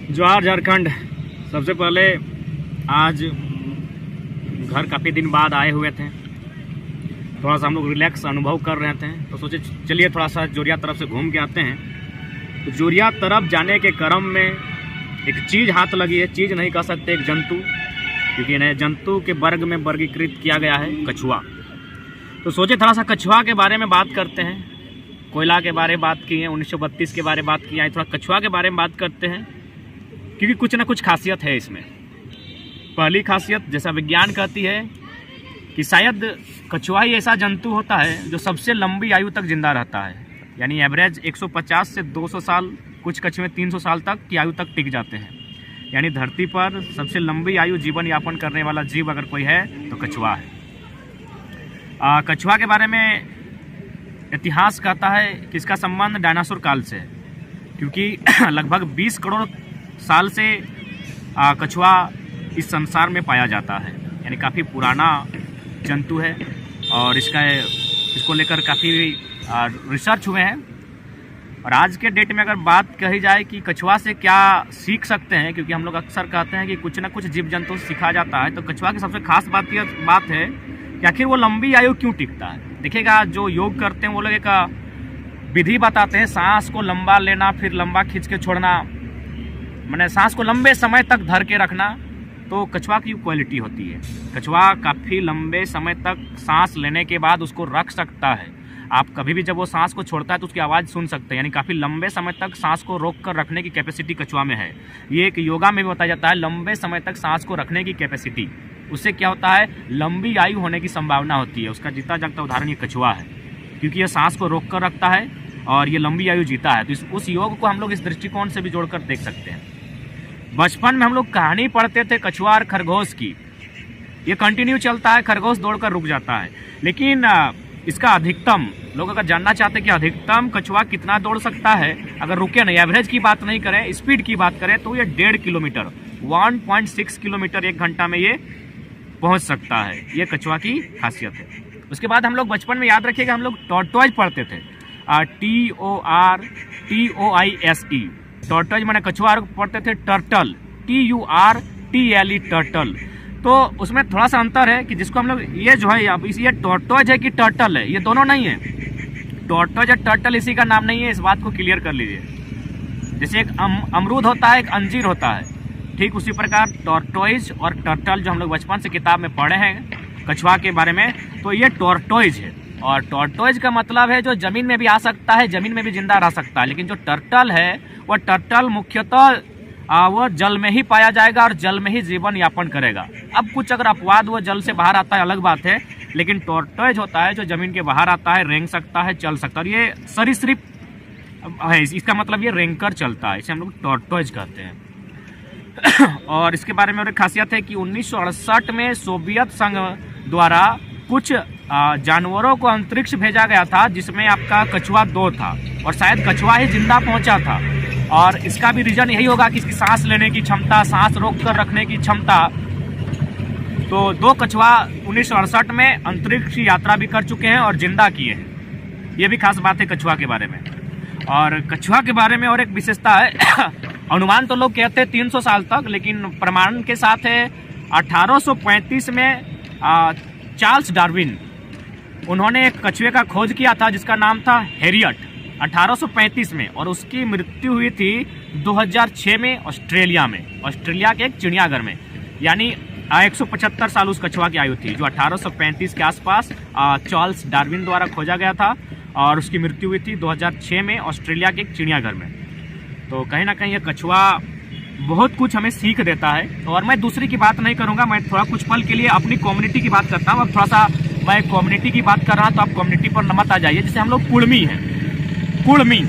जोहार झारखंड। सबसे पहले आज घर काफ़ी दिन बाद आए हुए थे, थोड़ा सा हम लोग रिलैक्स अनुभव कर रहे थे, तो सोचे चलिए थोड़ा सा जोरिया तरफ से घूम के आते हैं। तो जोरिया तरफ जाने के क्रम में एक चीज़ हाथ लगी है, चीज़ नहीं कह सकते, एक जंतु, क्योंकि इन्हें जंतु के वर्ग में वर्गीकृत किया गया है, कछुआ। तो सोचे थोड़ा सा कछुआ के बारे में बात करते हैं। कोयला के बारे में बात की है, 1932 के बारे में बात की है, थोड़ा कछुआ के बारे में बात करते हैं, क्योंकि कुछ ना कुछ खासियत है इसमें। पहली खासियत, जैसा विज्ञान कहती है कि शायद कछुआ ही ऐसा जंतु होता है जो सबसे लंबी आयु तक जिंदा रहता है, यानी एवरेज 150 से 200 साल, कुछ कछुए 300 साल तक की आयु तक टिक जाते हैं। यानी धरती पर सबसे लंबी आयु जीवन यापन करने वाला जीव अगर कोई है तो कछुआ है। कछुआ के बारे में इतिहास कहता है कि इसका संबंध डायनासोर काल से है, क्योंकि लगभग 20 करोड़ साल से कछुआ इस संसार में पाया जाता है, यानी काफ़ी पुराना जंतु है। और इसको लेकर काफ़ी रिसर्च हुए हैं। और आज के डेट में अगर बात कही जाए कि कछुआ से क्या सीख सकते हैं, क्योंकि हम लोग अक्सर कहते हैं कि कुछ ना कुछ जीव जंतु से सीखा जाता है, तो कछुआ की सबसे खास बात है कि आखिर वो लंबी आयु क्यों टिकता है। देखिएगा, जो योग करते हैं वो लोग एक विधि बताते हैं, सांस को लंबा लेना, फिर लंबा खींच के छोड़ना, मैंने सांस को लंबे समय तक धर के रखना। तो कछुआ की क्वालिटी होती है, कछुआ काफ़ी लंबे समय तक सांस लेने के बाद उसको रख सकता है। आप कभी भी जब वो सांस को छोड़ता है तो उसकी आवाज़ सुन सकते हैं, यानी काफ़ी लंबे समय तक सांस को रोक कर रखने की कैपेसिटी कछुआ में है। ये एक योगा में भी बताया जाता है, लंबे समय तक सांस को रखने की कैपेसिटी, उससे क्या होता है, लंबी आयु होने की संभावना होती है। उसका जीता जागता उदाहरण ये कछुआ है, क्योंकि ये सांस को रोक कर रखता है और ये लंबी आयु जीता है। तो उस योग को हम लोग इस दृष्टिकोण से भी जोड़कर देख सकते हैं। बचपन में हम लोग कहानी पढ़ते थे कछुआ और खरगोश की, ये कंटिन्यू चलता है, खरगोश दौड़कर रुक जाता है। लेकिन इसका अधिकतम, लोग अगर जानना चाहते हैं कि अधिकतम कछुआ कितना दौड़ सकता है, अगर रुके नहीं, एवरेज की बात नहीं करें, स्पीड की बात करें, तो ये 1.5 किलोमीटर 1.6 किलोमीटर 1 घंटा में ये पहुंच सकता है। ये कछुआ की खासियत है। उसके बाद हम लोग बचपन में, याद रखिएगा, हम लोग टॉर्टोइज पढ़ते थे, TORTOISE, टॉर्टोइज माने कछुआ, पढ़ते थे टर्टल, TURTLE, टर्टल। तो उसमें थोड़ा सा अंतर है कि जिसको हम लोग, ये जो है ये टॉर्टोइज है कि टर्टल है, ये दोनों नहीं है। टॉर्टोइज और टर्टल इसी का नाम नहीं है, इस बात को क्लियर कर लीजिए। जैसे एक अमरूद होता है, एक अंजीर होता है, ठीक उसी प्रकार टॉर्टोइज और टर्टल जो हम लोग बचपन से किताब में पढ़े हैं कछुआ के बारे में, तो ये टॉर्टोइज है। और टॉर्टोइज का मतलब है जो जमीन में भी आ सकता है, जमीन में भी जिंदा रह सकता है। लेकिन जो टर्टल है, वह टर्टल मुख्यतः वो जल में ही पाया जाएगा और जल में ही जीवन यापन करेगा। अब कुछ अगर अपवाद वो जल से बाहर आता है, अलग बात है, लेकिन टॉर्टोइज होता है जो जमीन के बाहर आता है, रेंग सकता है, चल सकता है। और ये सरीसृप है, इसका मतलब ये रेंग कर चलता है, इसे हम लोग टॉर्टोइज कहते हैं। और इसके बारे में और एक खासियत है कि 1968 में सोवियत संघ द्वारा कुछ जानवरों को अंतरिक्ष भेजा गया था, जिसमें आपका कछुआ 2 था, और शायद कछुआ ही जिंदा पहुंचा था। और इसका भी रीजन यही होगा कि इसकी सांस लेने की क्षमता, सांस रोक कर रखने की क्षमता। तो 2 कछुआ 1968 में अंतरिक्ष यात्रा भी कर चुके हैं और जिंदा किए हैं। ये भी खास बात है कछुआ के बारे में। और कछुआ के बारे में और एक विशेषता है, अनुमान तो लोग कहते हैं 300 साल तक, लेकिन प्रमाण के साथ है 1835 में चार्ल्स डार्विन, उन्होंने एक कछुए का खोज किया था जिसका नाम था हैरियट, 1835 में, और उसकी मृत्यु हुई थी 2006 में ऑस्ट्रेलिया में, ऑस्ट्रेलिया के एक चिड़ियाघर में। यानी 175 साल उस कछुआ की आयु थी, जो 1835 के आसपास चार्ल्स डार्विन द्वारा खोजा गया था, और उसकी मृत्यु हुई थी 2006 में ऑस्ट्रेलिया के एक चिड़ियाघर में। तो कहीं ना कहीं ये कछुआ बहुत कुछ हमें सीख देता है। और मैं दूसरी की बात नहीं करूंगा, मैं थोड़ा कुछ पल के लिए अपनी कम्युनिटी की बात करता हूँ। अब थोड़ा सा मैं कम्युनिटी की बात कर रहा हूँ, तो आप कम्युनिटी पर नमत आ जाइए। जैसे हम लोग कुड़मी हैं, कुड़मी,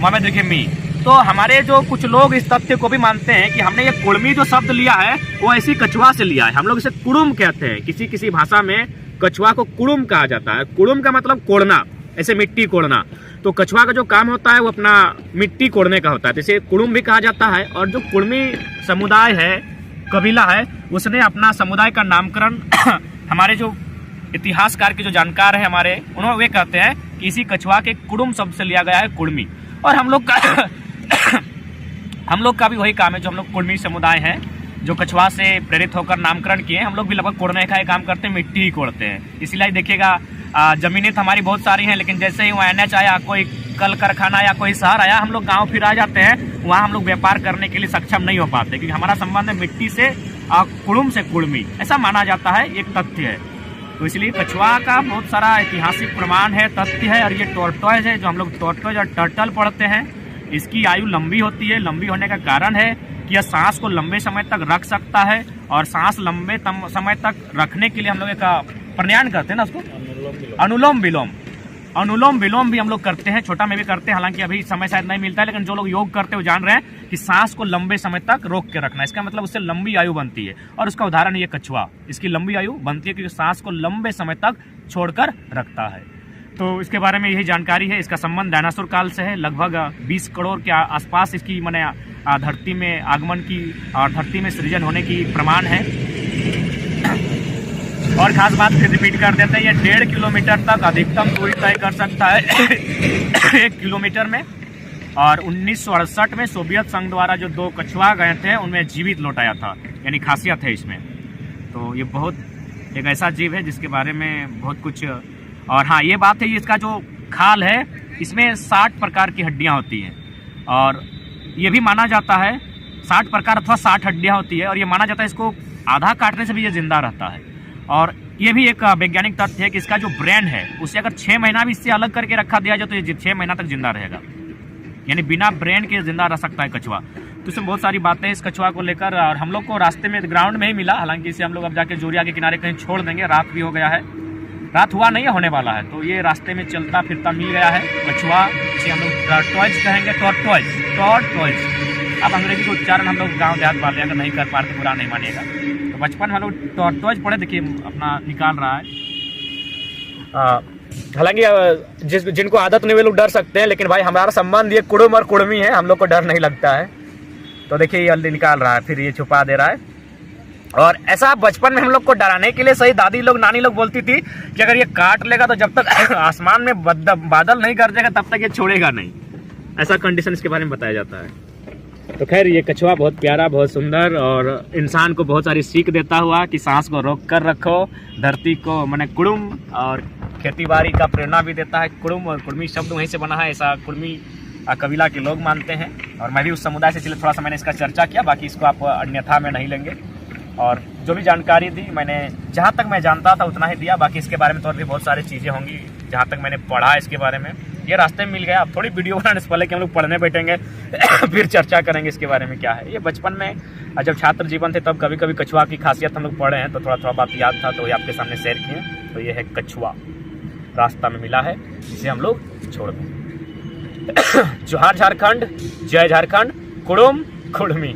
मामे देखिए मी, तो हमारे जो कुछ लोग इस तथ्य को भी मानते हैं कि हमने ये कुड़मी जो शब्द लिया है वो ऐसी कछुआ से लिया है। हम लोग इसे कुड़ुम कहते हैं, किसी किसी भाषा में कछुआ को कुड़ुम कहा जाता है। कुड़ुम का मतलब कोड़ना, ऐसे मिट्टी कोड़ना। तो कछुआ का जो काम होता है वो अपना मिट्टी कोड़ने का होता है, जैसे कुड़ुम भी कहा जाता है। और जो कुड़मी समुदाय है, कबीला है, उसने अपना समुदाय का नामकरण हमारे जो इतिहासकार के जो जानकार है हमारे, उन्होंने वे कहते हैं कि इसी कछुआ के कुड़ुम शब्द से लिया गया है कुड़मी। और हम लोग हम लोग का भी वही काम है, जो हम लोग कुर्मी समुदाय हैं जो कछुआ से प्रेरित होकर नामकरण किए, हम लोग भी लगभग कोड़ने का ही काम करते हैं, मिट्टी ही कोड़ते हैं। इसीलिए देखिएगा ज़मीनें तो हमारी बहुत सारी हैं, लेकिन जैसे ही वहाँ NH आया, कोई कल कारखाना या कोई शहर आया, हम लोग गाँव फिर आ जाते हैं, वहाँ हम लोग व्यापार करने के लिए सक्षम नहीं हो पाते, क्योंकि हमारा संबंध है मिट्टी से, कुड़ुम से कुड़मी, ऐसा माना जाता है, एक तथ्य है। तो इसलिए कछुआ का बहुत सारा ऐतिहासिक प्रमाण है, तथ्य है। और ये टॉर्टोइज है, जो हम लोग टॉर्टोइज और टर्टल पढ़ते हैं, इसकी आयु लंबी होती है। लंबी होने का कारण है कि यह सांस को लंबे समय तक रख सकता है, और सांस लंबे समय तक रखने के लिए हम लोग एक प्राणायाम करते हैं ना, उसको अनुलोम विलोम, अनुलोम विलोम भी हम लोग करते हैं, छोटा में भी करते हैं, हालांकि अभी समय शायद नहीं मिलता है, लेकिन जो लोग योग करते हैं वो जान रहे हैं कि सांस को लंबे समय तक रोक के रखना, इसका मतलब उससे लंबी आयु बनती है। और उसका उदाहरण है ये कछुआ, इसकी लंबी आयु बनती है क्योंकि सांस को लंबे समय तक छोड़कर रखता है। तो इसके बारे में यही जानकारी है। इसका संबंध डायनासोर काल से है, लगभग 20 करोड़ के आसपास इसकी मैंने धरती में आगमन की और धरती में सृजन होने की प्रमाण है। और खास बात फिर रिपीट कर देते हैं, ये 1.5 किलोमीटर तक अधिकतम दूरी तय कर सकता है 1 किलोमीटर में। और 1968 में सोवियत संघ द्वारा जो 2 कछुआ गए थे, उनमें जीवित लौटाया था, यानी खासियत है इसमें। तो ये बहुत एक ऐसा जीव है जिसके बारे में बहुत कुछ। और हाँ, ये बात है, इसका जो खाल है, इसमें 60 प्रकार की हड्डियाँ होती हैं, और ये भी माना जाता है 60 प्रकार अथवा 60 हड्डियाँ होती है, और ये माना जाता है इसको आधा काटने से भी ये जिंदा रहता है। और ये भी एक वैज्ञानिक तथ्य है कि इसका जो ब्रेन है, उसे अगर 6 महीना भी इससे अलग करके रखा दिया जाए तो ये 6 महीना तक जिंदा रहेगा, यानी बिना ब्रेन के जिंदा रह सकता है कछुआ। तो इसमें बहुत सारी बातें इस कछुआ को लेकर। और हम लोग को रास्ते में ग्राउंड में ही मिला, हालांकि इसे हम लोग अब जाके जोरिया के किनारे कहीं छोड़ देंगे, रात भी हो गया है, रात हुआ नहीं है, होने वाला है। तो ये रास्ते में चलता फिरता मिल गया है कछुआ, इसे हम लोग टॉर्टोइज कहेंगे, टॉर्टोइज, टॉर्टोइज। अब अंग्रेजी का उच्चारण हम लोग गाँव देहात वाले अगर नहीं कर पाते तो बुरा नहीं मानिएगा। तो बचपन में हम लोग टॉर्टोइज पढ़े, देखिए अपना निकाल रहा है। हालांकि जिनको आदत नहीं वे लोग डर सकते हैं, लेकिन भाई हमारा संबंध ये कुड़ुम और कुड़मी है, हम लोग को डर नहीं लगता है। तो देखिए ये जल्दी निकाल रहा है, फिर ये छुपा दे रहा है। और ऐसा बचपन में हम लोग को डराने के लिए सही दादी लोग, नानी लोग बोलती थी कि अगर ये काट लेगा तो जब तक आसमान में बादल नहीं गरजेगा तब तक ये छोड़ेगा नहीं, ऐसा कंडीशन इसके बारे में बताया जाता है। तो खैर, ये कछुआ बहुत प्यारा, बहुत सुंदर, और इंसान को बहुत सारी सीख देता हुआ कि सांस को रोक कर रखो, धरती को मैंने कुड़ुम, और खेती बाड़ी का प्रेरणा भी देता है। कुड़ुम और कुड़मी शब्द वहीं से बना है, ऐसा कुड़मी कबीला के लोग मानते हैं, और मैं भी उस समुदाय से, इसलिए थोड़ा सा मैंने इसका चर्चा किया, बाकी इसको आप अन्यथा में नहीं लेंगे। और जो भी जानकारी दी मैंने, जहाँ तक मैं जानता था उतना ही दिया, बाकी इसके बारे में तो और भी बहुत सारी चीज़ें होंगी जहाँ तक मैंने पढ़ा इसके बारे में। ये रास्ते में मिल गया, अब थोड़ी वीडियो बनाने से पहले कि हम लोग पढ़ने बैठेंगे फिर चर्चा करेंगे इसके बारे में क्या है। ये बचपन में जब छात्र जीवन थे तब कभी कभी कछुआ की खासियत हम लोग पढ़े हैं, तो थोड़ा थोड़ा बात याद था, तो ये आपके सामने शेयर किए। तो ये है कछुआ, रास्ता में मिला है, इसे हम लोग छोड़ दें। जोहार झारखंड, जय झारखंड, कुड़ुम कुड़मी।